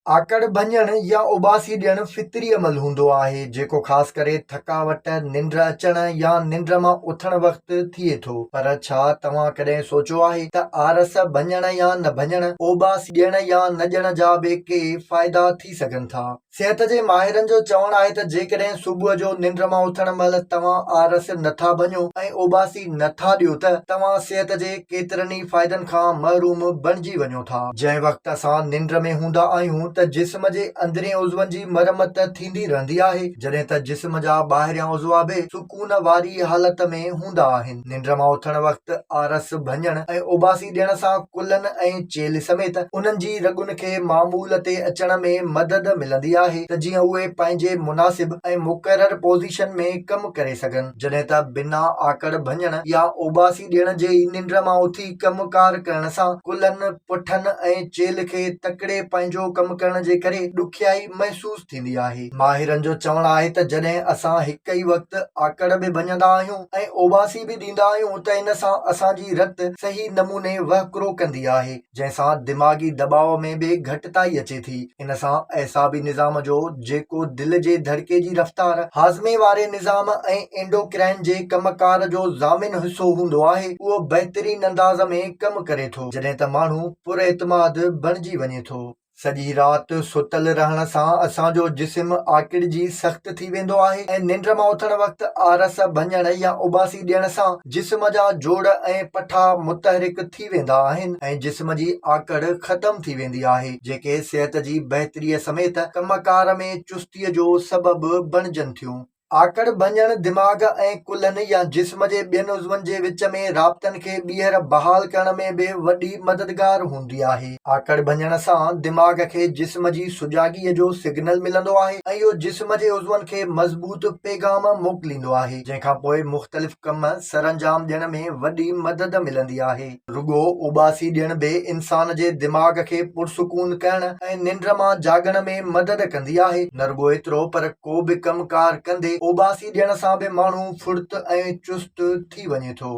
आकड़ भञण या उबासी ॾियणु फितरी अमल हूंदो आहे जेको ख़ासि करे थकावट, निंड अचण या निंड मां उथण वक़्तु थिए थो। पर छा तव्हां कॾहिं सोचियो आहे त आरस भञण या न भञण, उबासी ॾियण या न ॾियण जा बि के फ़ाइदा थी सघनि था। सिहत जे माहिरनि जो चवणु आहे त जेकॾहिं सुबुह जो निंड मां उथण महिल तव्हां आरस नथा भञो ऐं उबासी नथा ॾियो त तव्हां सिहत जे केतिरनि ई फ़ाइदनि खां महरूम बणिजी वञो था। जंहिं वक़्तु असां निंड में हूंदा आहियूं त जिस्म जे अंदरिएं उज़वनि जी मरमत थींदी रहंदी आहे, जॾहिं त जिस्म जा ॿाहिरियां उज़वा बि सुकून वारी हालत में हूंदा आहिनि। निंड मां उथण वक़्तु आरस भञण ऐं उबासी ॾियण सां कुल्हनि ऐं चेल्हि समेत उन्हनि जी रॻुनि खे मामूल ते अचण में मदद मिलंदी आहे त जीअं उहे पंहिंजे मुनासिब ऐं मुक़रर पोज़ीशन में कमु करे सघनि। जॾहिं त बिना आकड़ भञण या उबासी ॾियण जे ई निंड मां उथी कमुकार करण सां कुल्हनि, पुठनि ऐं चेल्हि खे तकिड़े पंहिंजो कमु करण जे करे ॾुखियाई महसूस थींदी आहे। माहिरनि जो चवणु आहे त जॾहिं असां हिकु ई वक़्तु आकड़ बि भञंदा आहियूं ऐं उबासी बि ॾींदा आहियूं त इन सां असांजी रत सही नमूने वहकिरो कंदी आहे, जंहिंसां दिमाग़ी दबाव में बि घटिताई अचे थी। इन सां एसाबी निज़ाम जो जेको दिलि जे धड़के जी रफ़्तार, हाज़मे वारे निज़ाम ऐं एंडोक्राइन जे कमकार जो ज़ामिन हिसो हूंदो आहे, उहो बहितरीन अंदाज़ में कमु करे थो, जॾहिं त माण्हू पुरएतमाद बणिजी वञे थो। सॼी राति सुतल रहण सां असांजो जिस्म आकिड़जी सख़्तु थी वेंदो आहे ऐं निंड मां उथण वक़्तु आरस भञण या उबासी ॾियण सां जिस्म जा जोड़ ऐं पठा मुतहरिक थी वेंदा आहिनि ऐं जिस्म जी आकड़ ख़तम थी वेंदी आहे, जेके सिहत जी बहितरीअ समेत कमकार में चुस्तीअ जो सबबु बणिजनि थियूं। आकड़ भञण दिमाग़ ऐं कुल्हनि या जिस्म जे ॿियनि उज़वनि जे विच में राब्तनि खे ॿीहर बहाल करण में बि वॾी मददगार हूंदी आहे। आकड़ भञण सां दिमाग़ खे जिस्म जी सुजाॻीअ जो सिग्नल मिलंदो आहे ऐं इहो जिस्म जे उज़वनि खे मज़बूत पैगाम मोकिलींदो आहे, जंहिंखां पोइ मुख़्तलिफ़ कम सरअंजाम ॾियण में वॾी मदद मिलंदी आहे। रुॻो उबासी ॾियण बि इंसान जे दिमाग़ खे पुरसुकून करण ऐं निंड मां जाॻण में मदद कंदी आहे। न रुॻो एतिरो, पर को बि कमकार कंदे उबासी ॾियण सां बि माण्हू फुर्त ऐं चुस्त थी वञे थो।